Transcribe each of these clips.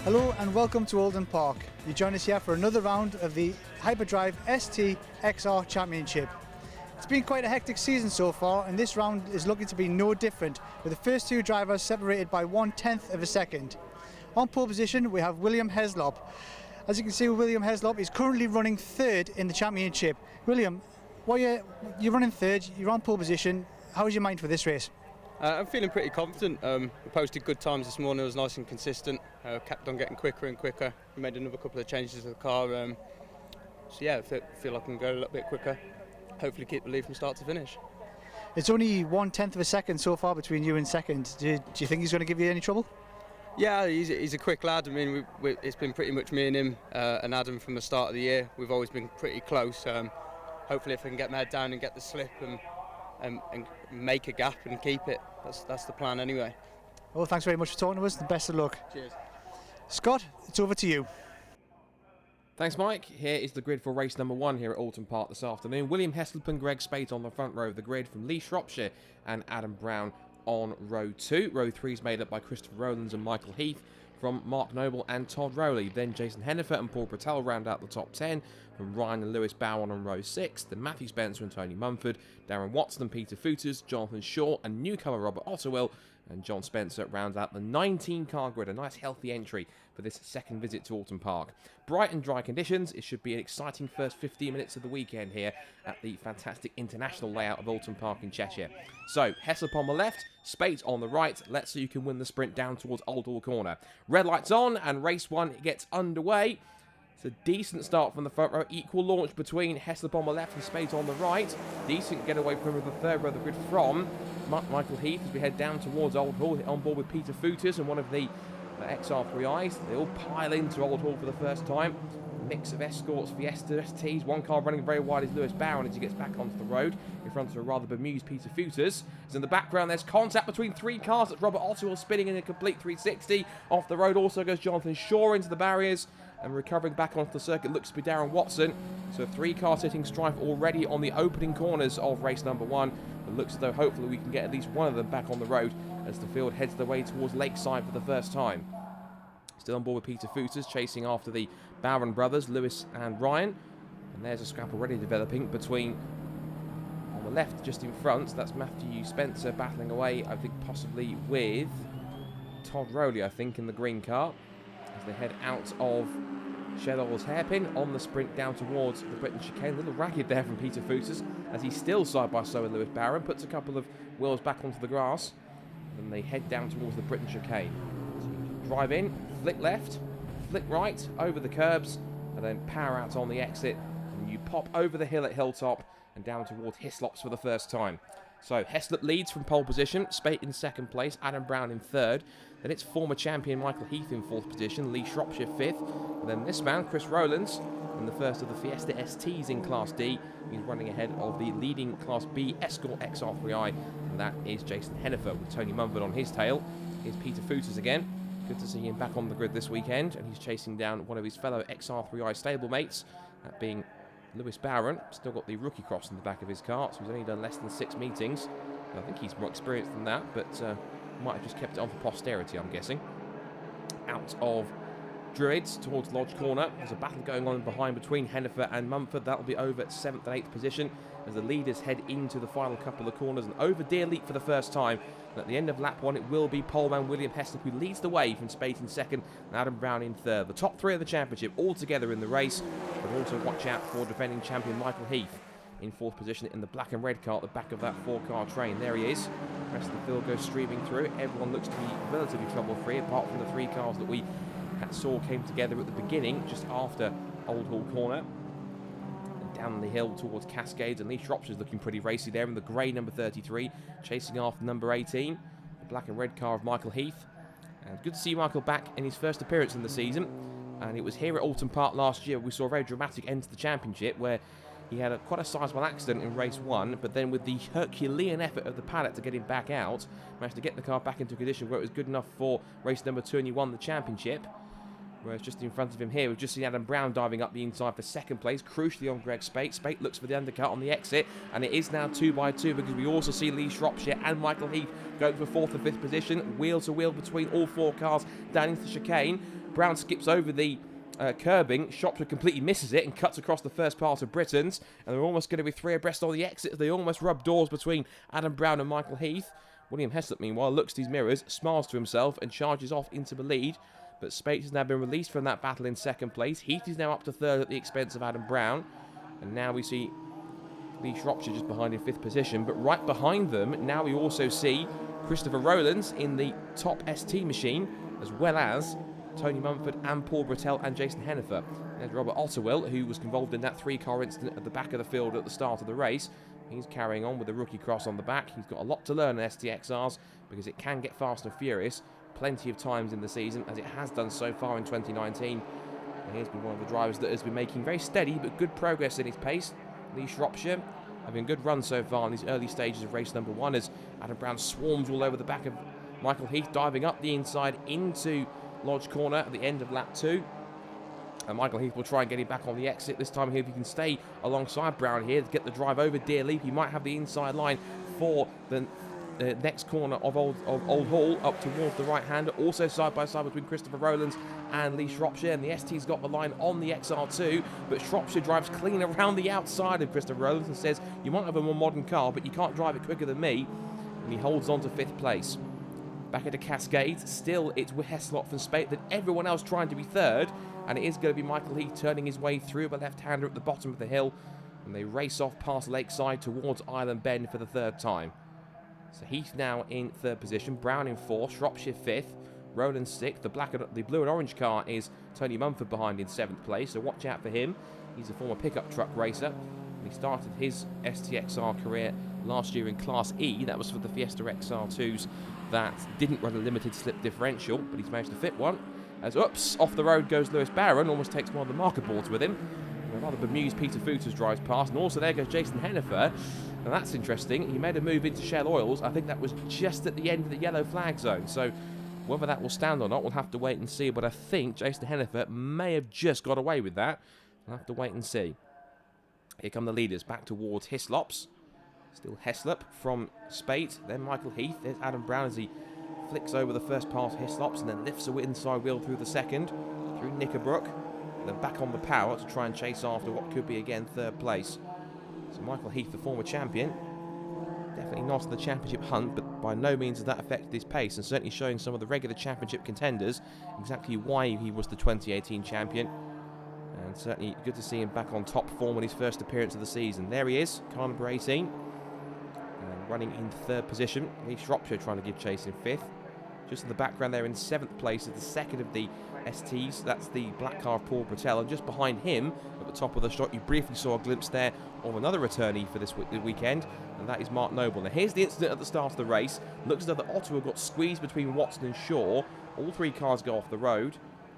Hello and welcome to Oulton Park. You join us here for another round of the Hyperdrive ST XR Championship. It's been quite a hectic season so far, and this round is looking to be no different, with the first two drivers separated by 1/10 of a second. On pole position we have William Heslop. As you can see, William Heslop is currently running third in the championship. William, while you're running third, you're on pole position, how is your mind for this race? I'm feeling pretty confident. We posted good times this morning. It was nice and consistent. Kept on getting quicker and quicker. We made another couple of changes to the car. So yeah, I feel like I can go a little bit quicker. Hopefully keep the lead from start to finish. It's only 1/10 of a second so far between you and second. Do you think he's going to give you any trouble? Yeah, he's a quick lad. I mean, it's been pretty much me and him and Adam from the start of the year. We've always been pretty close. Hopefully if I can get my head down and get the slip and make a gap and keep it. That's the plan anyway. Well, thanks very much for talking to us and best of luck. Cheers. Scott, it's over to you. Thanks, Mike. Here is the grid for race number 1 here at Oulton Park this afternoon. William Heslop and Greg Spate on the front row of the grid from Lee Shropshire and Adam Brown on row 2. Row 3 is made up by Christopher Rowlands and Michael Heath from Mark Noble and Todd Rowley. Then Jason Hennifer and Paul Bratell round out the top 10 from Ryan and Lewis Bowen on row 6. Then Matthew Spencer and Tony Mumford, Darren Watson and Peter Footers, Jonathan Shaw and newcomer Robert Otterwill and John Spencer round out the 19-car grid. A nice healthy entry for this second visit to Oulton Park. Bright and dry conditions. It should be an exciting first 15 minutes of the weekend here at the fantastic international layout of Oulton Park in Cheshire. So, Heslop on the left, Spate on the right. Let's see who can win the sprint down towards Old Hall Corner. Red lights on and race 1 gets underway. It's a decent start from the front row. Equal launch between Heslop on the left and Spate on the right. Decent getaway from the third row of the grid from Michael Heath as we head down towards Old Hall. On board with Peter Footers and one of the XR3Is. They all pile into Old Hall for the first time. A mix of Escorts, Fiesta, STs. One car running very wide is Lewis Bowen as he gets back onto the road in front of a rather bemused Peter Footers. As in the background there's contact between 3 cars. That's Robert Otterwill spinning in a complete 360. Off the road also goes Jonathan Shaw into the barriers. And recovering back onto the circuit looks to be Darren Watson. So 3 cars hitting strife already on the opening corners of race number 1. It looks as though hopefully we can get at least one of them back on the road as the field heads the way towards Lakeside for the first time. Still on board with Peter Footers, chasing after the Bowen brothers, Lewis and Ryan. And there's a scrap already developing between, on the left just in front, that's Matthew Spencer battling away, I think possibly with Todd Rowley, I think, in the green car. As they head out of Shedall's hairpin on the sprint down towards the Britain chicane. A little ragged there from Peter Footers as he's still side by side with Lewis Bowen, puts a couple of wheels back onto the grass, and they head down towards the Britain chicane. So you drive in, flick left, flick right, over the curbs, and then power out on the exit, and you pop over the hill at Hilltop and down towards Hislop's for the first time. So Heslop leads from pole position, Spate in second place, Adam Brown in third. Then it's former champion Michael Heath in fourth position, Lee Shropshire fifth. And then this man, Chris Rowlands, in the first of the Fiesta STs in Class D. He's running ahead of the leading Class B Escort XR3i, and that is Jason Hennifer with Tony Mumford on his tail. Here's Peter Footers again. Good to see him back on the grid this weekend, and he's chasing down one of his fellow XR3i stablemates, that being Lewis Bowen. Still got the rookie cross in the back of his car, so he's only done less than 6 meetings. I think he's more experienced than that, but might have just kept it on for posterity, I'm guessing. Out of Druids towards Lodge Corner. There's a battle going on behind between Hennifer and Mumford. That'll be over at 7th and 8th position as the leaders head into the final couple of corners. An over deer leap for the first time. And at the end of lap 1, it will be poleman William Heslop who leads the way from Spate in second and Adam Brown in third. The top 3 of the championship all together in the race. But also watch out for defending champion Michael Heath in fourth position in the black and red car at the back of that 4-car train. There he is. The rest of the field goes streaming through. Everyone looks to be relatively trouble-free, apart from the 3 cars that we saw came together at the beginning, just after Old Hall Corner. And down the hill towards Cascades, and Lee Shropshire's looking pretty racy there in the grey number 33, chasing after number 18, the black and red car of Michael Heath. And good to see Michael back in his first appearance in the season. And it was here at Oulton Park last year we saw a very dramatic end to the championship, where he had quite a sizable accident in race 1, but then with the Herculean effort of the paddock to get him back out, managed to get the car back into a condition where it was good enough for race number 2, and he won the championship. Whereas just in front of him here, we've just seen Adam Brown diving up the inside for second place, crucially on Greg Spate. Spate looks for the undercut on the exit, and it is now 2 by 2 because we also see Lee Shropshire and Michael Heath going for 4th and 5th position, wheel to wheel between all 4 cars down into the chicane. Brown skips over the curbing, Shropshire completely misses it and cuts across the first part of Britain's, and they're almost going to be 3 abreast on the exit as they almost rub doors between Adam Brown and Michael Heath. William Heslop, meanwhile, looks to his mirrors, smiles to himself and charges off into the lead. But Spates has now been released from that battle in second place. Heath is now up to 3rd at the expense of Adam Brown. And now we see Lee Shropshire just behind in 5th position. But right behind them, now we also see Christopher Rowlands in the top ST machine, as well as Tony Mumford and Paul Brattel and Jason Hennifer. There's Robert Otterwill, who was involved in that 3-car incident at the back of the field at the start of the race. He's carrying on with the rookie cross on the back. He's got a lot to learn on STXRs because it can get fast and furious plenty of times in the season, as it has done so far in 2019. And he's been one of the drivers that has been making very steady but good progress in his pace. Lee Shropshire having a good run so far in these early stages of race number 1 as Adam Brown swarms all over the back of Michael Heath, diving up the inside into Lodge Corner at the end of lap 2. And Michael Heath will try and get him back on the exit. This time here, if he can stay alongside Brown here to get the drive over Deer Leap, he might have the inside line for the next corner of Old Hall up towards the right hand. Also side by side between Christopher Rowlands and Lee Shropshire, and the ST's got the line on the XR2, but Shropshire drives clean around the outside of Christopher Rowlands and says, you might have a more modern car, but you can't drive it quicker than me, and he holds on to 5th place. Back into Cascades, still it's with Heslop and Spate, that everyone else trying to be 3rd, and it is going to be Michael Heath turning his way through a left-hander at the bottom of the hill, and they race off past Lakeside towards Island Bend for the 3rd time. So Heath now in 3rd position, Brown in 4th, Shropshire 5th, Rowland 6th. The blue and orange car is Tony Mumford behind in 7th place, so watch out for him. He's a former pickup truck racer, and he started his STXR career last year in Class E. That was for the Fiesta XR2s that didn't run a limited slip differential, but he's managed to fit one. As oops, off the road goes Lewis Barron, almost takes one of the marker boards with him. A rather bemused Peter Footers drives past, and also there goes Jason Hennifer. Now that's interesting. He made a move into Shell Oils. I think that was just at the end of the yellow flag zone. So whether that will stand or not, we'll have to wait and see. But I think Jason Hennifer may have just got away with that. We'll have to wait and see. Here come the leaders back towards Hislops. Still Heslop from Spate. Then Michael Heath. There's Adam Brown as he flicks over the first pass Hislops and then lifts a inside wheel through the second. Through Knickerbrook. And then back on the power to try and chase after what could be again 3rd place. So Michael Heath, the former champion, definitely not in the championship hunt, but by no means has that affected his pace, and certainly showing some of the regular championship contenders exactly why he was the 2018 champion. And certainly good to see him back on top form in his first appearance of the season. There he is, car number 18, and running in 3rd position. Lee Shropshire trying to give chase in 5th. Just in the background there in 7th place is the 2nd of the STs. That's the black car of Paul Brattel, and just behind him at the top of the shot you briefly saw a glimpse there of another returnee for this weekend, and that is Mark Noble. Now here's the incident at the start of the race. Looks as though the Ottawa got squeezed between Watson and Shaw. All 3 cars go off the road.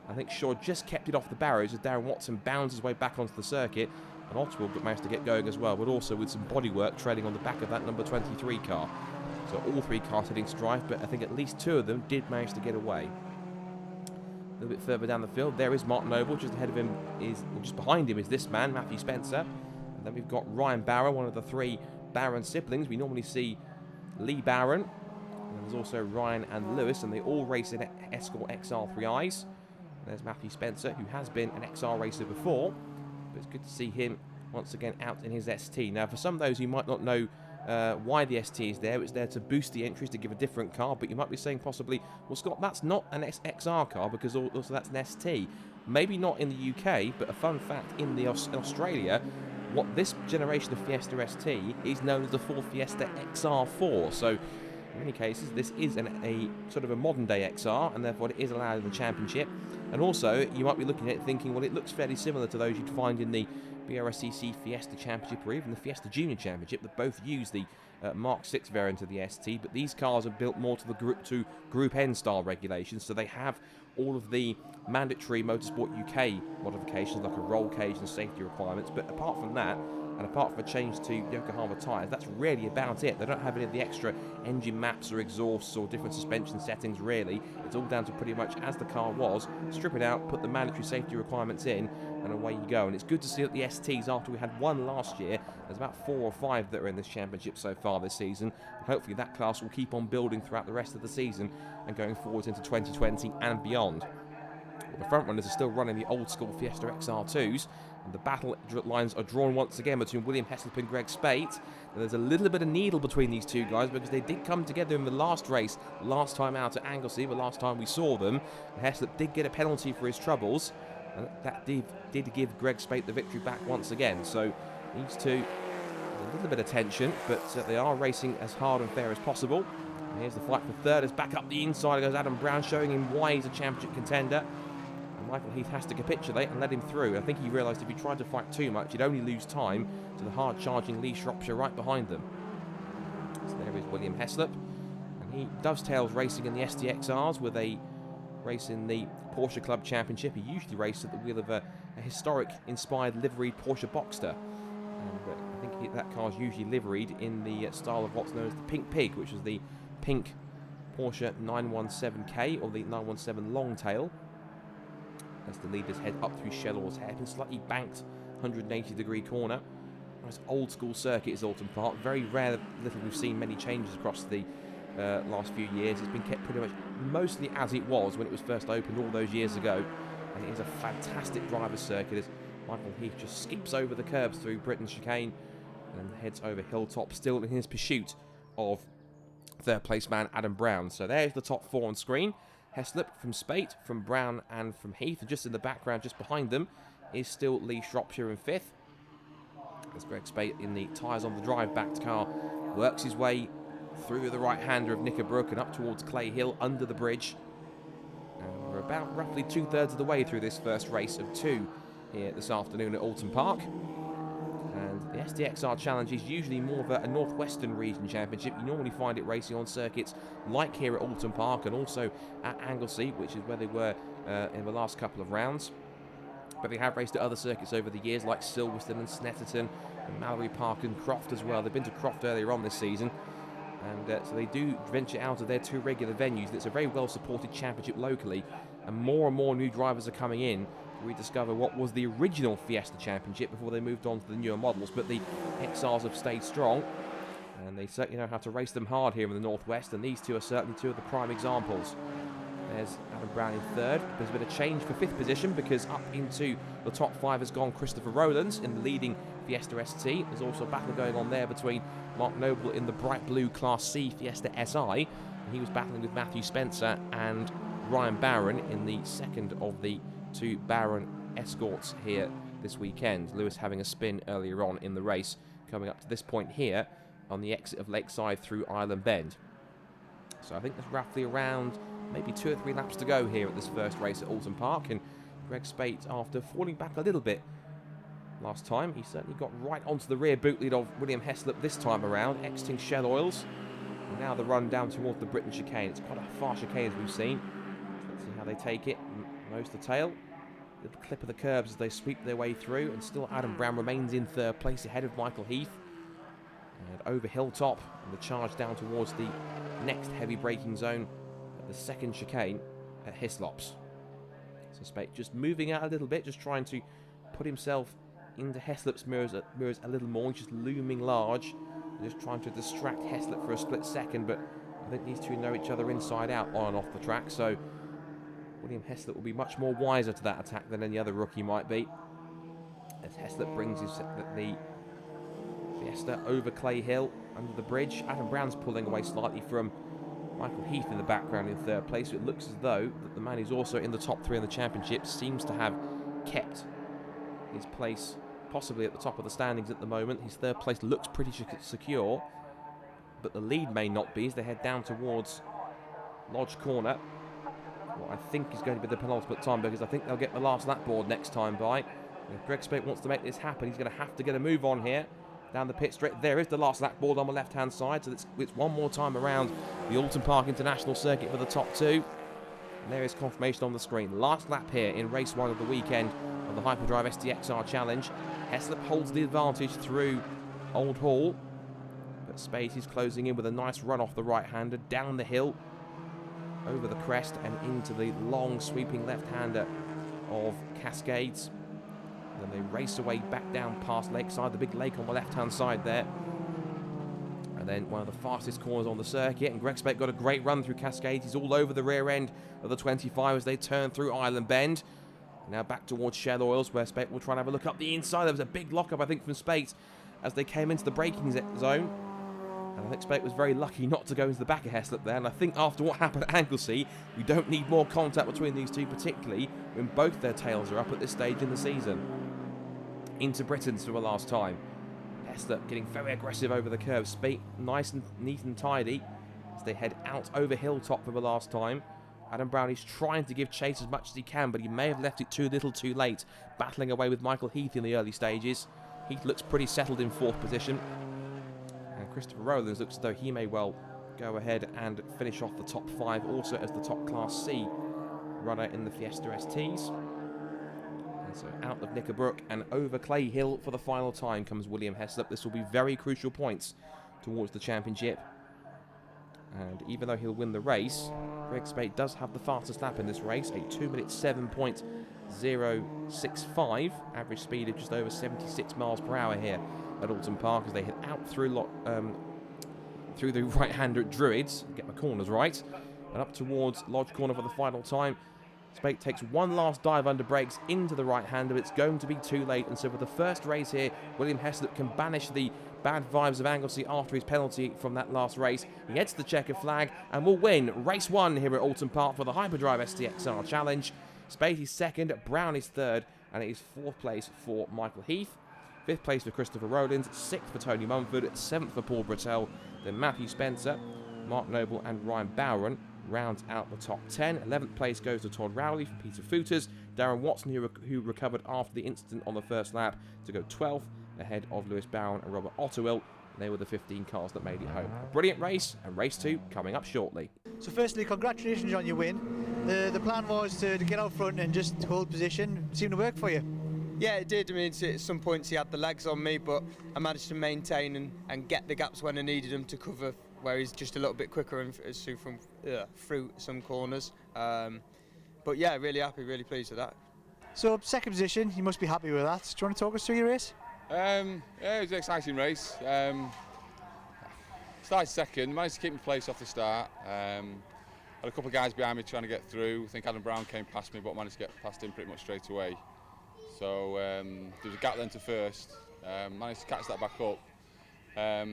I think Shaw just kept it off the barrows as Darren Watson bounds his way back onto the circuit, and Ottawa managed to get going as well, but also with some bodywork trailing on the back of that number 23 car. So all 3 cars heading strife, but I think at least 2 of them did manage to get away. A little bit further down the field, there is Mark Noble. Just ahead of him just behind him is this man, Matthew Spencer. And then we've got Ryan Barron, one of the 3 Barron siblings. We normally see Lee Barron. And there's also Ryan and Lewis, and they all race in Escort XR3Is. And there's Matthew Spencer, who has been an XR racer before, but it's good to see him once again out in his ST. Now, for some of those who might not know why the ST is there, it's there to boost the entries, to give a different car, but you might be saying possibly, well Scott, that's not an XR car because also that's an ST. Maybe not in the UK, but a fun fact, in Australia, what this generation of Fiesta ST is known as the Ford Fiesta XR4. So in many cases this is a sort of a modern day XR, and therefore it is allowed in the championship. And also you might be looking at it thinking, well, it looks fairly similar to those you'd find in the BRSCC Fiesta Championship or even the Fiesta Junior Championship, that both use the Mark 6 variant of the ST, but these cars are built more to the Group N style regulations, so they have all of the mandatory Motorsport UK modifications like a roll cage and safety requirements, but apart from that, And apart from a change to Yokohama tyres, that's really about it. They don't have any of the extra engine maps or exhausts or different suspension settings, really. It's all down to pretty much as the car was. Strip it out, put the mandatory safety requirements in, and away you go. And it's good to see that the STs, after we had one last year, there's about 4 or 5 that are in this championship so far this season. And hopefully that class will keep on building throughout the rest of the season and going forwards into 2020 and beyond. The front runners are still running the old school Fiesta XR2s, and the battle lines are drawn once again between William Heslop and Greg Spate. And there's a little bit of needle between these two guys because they did come together in the last race, last time out at Anglesey, the last time we saw them. And Heslop did get a penalty for his troubles, and that did give Greg Spate the victory back once again. So these two, a little bit of tension, but they are racing as hard and fair as possible. And here's the fight for third as back up the inside goes Adam Brown, showing him why he's a championship contender. Michael Heath has to capitulate and let him through. I think he realised if he tried to fight too much, he'd only lose time to the hard-charging Lee Shropshire right behind them. So there is William Heslop, and he dovetails racing in the STXRs with a race in the Porsche Club Championship. He usually races at the wheel of a historic-inspired liveried Porsche Boxster. And I think that car's usually liveried in the style of what's known as the Pink Pig, which is the pink Porsche 917K, or the 917 Longtail. As the leaders head up through Shellor's Head and slightly banked 180-degree corner. Nice old school circuit is Oulton Park. Very rare little we've seen many changes across the last few years. It's been kept pretty much mostly as it was when it was first opened all those years ago. And it is a fantastic driver's circuit as Michael Heath just skips over the curbs through Britain Chicane and heads over Hilltop, still in his pursuit of third place man Adam Brown. So there's the top 4 on screen. Heslop from Spate, from Brown and from Heath, and just in the background, just behind them, is still Lee Shropshire in 5th. As Greg Spate in the tyres on the drive-backed car works his way through the right-hander of Knickerbrook and up towards Clay Hill under the bridge. And we're about roughly 2/3 of the way through this first race of 2 here this afternoon at Oulton Park. And the STXR Challenge is usually more of a northwestern region championship. You normally find it racing on circuits like here at Oulton Park and also at Anglesey, which is where they were in the last couple of rounds. But they have raced at other circuits over the years like Silverstone and Snetterton and Mallory Park and Croft as well. They've been to Croft earlier on this season. And so they do venture out of their 2 regular venues. It's a very well supported championship locally, and more new drivers are coming in to rediscover what was the original Fiesta Championship before they moved on to the newer models. But the XRs have stayed strong, and they certainly know how to race them hard here in the Northwest, and these two are certainly 2 of the prime examples. There's Adam Brown in 3rd. There's been a change for 5th position because up into the top 5 has gone Christopher Rowlands in the leading Fiesta ST. There's also a battle going on there between Mark Noble in the bright blue Class C Fiesta SI. And he was battling with Matthew Spencer and Ryan Barron in the second of the 2 Barron escorts here this weekend. Lewis having a spin earlier on in the race, coming up to this point here on the exit of Lakeside through Island Bend. So I think there's roughly around maybe 2 or 3 laps to go here at this first race at Oulton Park, and Greg Spate, after falling back a little bit last time, he certainly got right onto the rear boot lead of William Heslop this time around, exiting Shell Oils. And now the run down towards the Britain Chicane. It's quite a far chicane as we've seen. Let's see how they take it. Nose to tail. Little clip of the curbs as they sweep their way through, and still Adam Brown remains in 3rd place ahead of Michael Heath. And over Hilltop, and the charge down towards the next heavy braking zone at the 2nd chicane at Hislops. So Spate just moving out a little bit, just trying to put himself into Heslop's mirrors a little more. He's just looming large, just trying to distract Heslop for a split second, but I think these two know each other inside out on and off the track, so William Heslop will be much more wiser to that attack than any other rookie might be. As Heslop brings the Fiesta over Clay Hill under the bridge. Adam Brown's pulling away slightly from Michael Heath in the background in 3rd place. So it looks as though that the man who's also in the top 3 in the championship seems to have kept his place possibly at the top of the standings at the moment. His 3rd place looks pretty secure, but the lead may not be as they head down towards Lodge Corner. What I think is going to be the penultimate time, because I think they'll get the last lap board next time by. And if Greg Spate wants to make this happen, he's going to have to get a move on here. Down the pit straight, there is the last lap board on the left-hand side, so it's one more time around the Oulton Park International Circuit for the top 2. And there is confirmation on the screen. Last lap here in race 1 of the weekend of the Hyperdrive STXR Challenge. Heslop holds the advantage through Old Hall, but Spate is closing in with a nice run off the right-hander, down the hill, over the crest and into the long sweeping left-hander of Cascades. Then they race away back down past Lakeside, the big lake on the left-hand side there. And then one of the fastest corners on the circuit, and Greg Spate got a great run through Cascades. He's all over the rear end of the 25 as they turn through Island Bend. Now back towards Shell Oils, where Spate will try and have a look up the inside. There was a big lock-up, I think, from Spate as they came into the braking zone. And I think Spate was very lucky not to go into the back of Heslop there. And I think after what happened at Anglesey, we don't need more contact between these two, particularly when both their tails are up at this stage in the season. Into Britain's for the last time. Heslop getting very aggressive over the curve. Spate nice and neat and tidy as they head out over Hilltop for the last time. Adam Brown is trying to give chase as much as he can, but he may have left it too little too late, battling away with Michael Heath in the early stages. Heath looks pretty settled in 4th position. And Christopher Rowlands looks as though he may well go ahead and finish off the top 5 also as the top Class C runner in the Fiesta STs. So out of Knickerbrook and over Clay Hill for the final time comes William Heslop. This will be very crucial points towards the championship. And even though he'll win the race, Greg Spate does have the fastest lap in this race, a 2 minute 7.065, average speed of just over 76 miles per hour here at Oulton Park as they head out through the right-hander at Druids, get the corners right, and up towards Lodge Corner for the final time. Spate takes one last dive under brakes into the right-hander, but it's going to be too late. And so for the first race here, William Heslop can banish the bad vibes of Anglesey after his penalty from that last race. He heads to the checker flag and will win race 1 here at Oulton Park for the Hyperdrive STXR Challenge. Spate is 2nd, Brown is 3rd, and it is 4th place for Michael Heath. 5th place for Christopher Rowlands, 6th for Tony Mumford, 7th for Paul Brattel, then Matthew Spencer, Mark Noble and Ryan Bowron rounds out the top 10. 11th place goes to Todd Rowley from Peter Footers. Darren Watson, who recovered after the incident on the first lap, to go 12th, ahead of Lewis Barron and Robert Otterwill. They were the 15 cars that made it home. A brilliant race, and race 2 coming up shortly. So firstly, congratulations on your win. The plan was to get out front and just hold position. Seemed to work for you. Yeah, it did. I mean, at some points he had the legs on me, but I managed to maintain and get the gaps when I needed him to cover, where he's just a little bit quicker and through some corners. But yeah, really happy, really pleased with that. So 2nd position, you must be happy with that. Do you want to talk us through your race? Yeah, it was an exciting race. Started 2nd, managed to keep my place off the start. Had a couple of guys behind me trying to get through. I think Adam Brown came past me, but managed to get past him pretty much straight away. So there was a gap then to 1st. Managed to catch that back up. I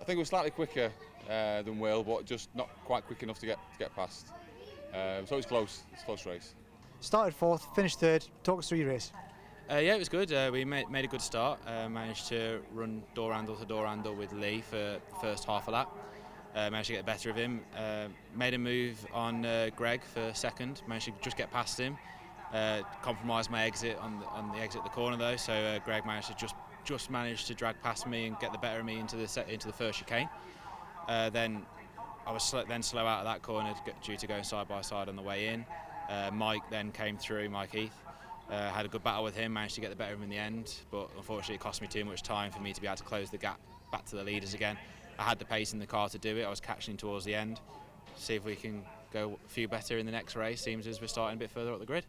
think it was slightly quicker than Will, but just not quite quick enough to get past. So it was close. It's a close race. Started 4th, finished 3rd. Talk us through your race. Yeah, it was good. We made a good start. Managed to run door handle to door handle with Lee for the first half a lap. Managed to get the better of him. Made a move on Greg for 2nd. Managed to just get past him. Compromised my exit on the exit of the corner though. So Greg managed to just managed to drag past me and get the better of me into the first chicane. Then I was slow out of that corner due to going side by side on the way in. Mike then came through, Mike Heath. Had a good battle with him, managed to get the better of him in the end, but unfortunately it cost me too much time for me to be able to close the gap back to the leaders again. I had the pace in the car to do it. I was catching towards the end. See if we can go a few better in the next race. Seems as we're starting a bit further up the grid.